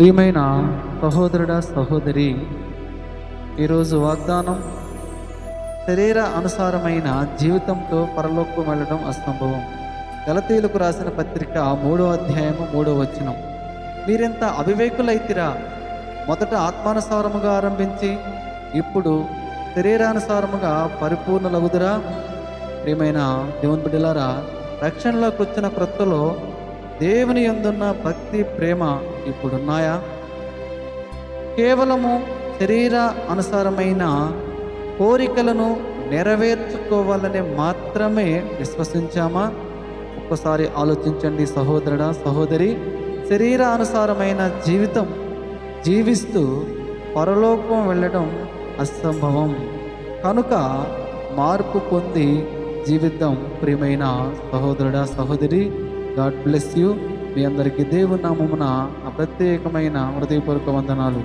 ప్రియమైన సహోదరుడా సహోదరి, ఈరోజు వాగ్దానం శరీర అనుసారమైన జీవితంతో పరలోకం వెళ్ళడం అసంభవం. గలతీయులకు రాసిన పత్రిక 3వ అధ్యాయము 3వ వచనం. మీరెంత అవివేకులైతిరా, మొదట ఆత్మానుసారముగా ఆరంభించి ఇప్పుడు శరీరానుసారముగా పరిపూర్ణలగుదురా. ప్రియమైన దేవుని బిడ్డలారా, రక్షణలోకి వచ్చిన క్రొత్తలో దేవుని యందున్న భక్తి ప్రేమ ఇప్పుడున్నాయా? కేవలము శరీర అనుసారమైన కోరికలను నెరవేర్చుకోవాలని మాత్రమే విశ్వసించామా? ఒక్కసారి ఆలోచించండి సహోదరుడా సహోదరి. శరీర అనుసారమైన జీవితం జీవిస్తూ పరలోకం వెళ్ళడం అసంభవం. కనుక మార్పు పొంది జీవిద్దాం. ప్రియమైన సహోదరుడా సహోదరి, గాడ్ బ్లెస్ యూ. మీ అందరికీ దేవుని నామమున ప్రత్యేకమైన హృదయపూర్వక వందనాలు.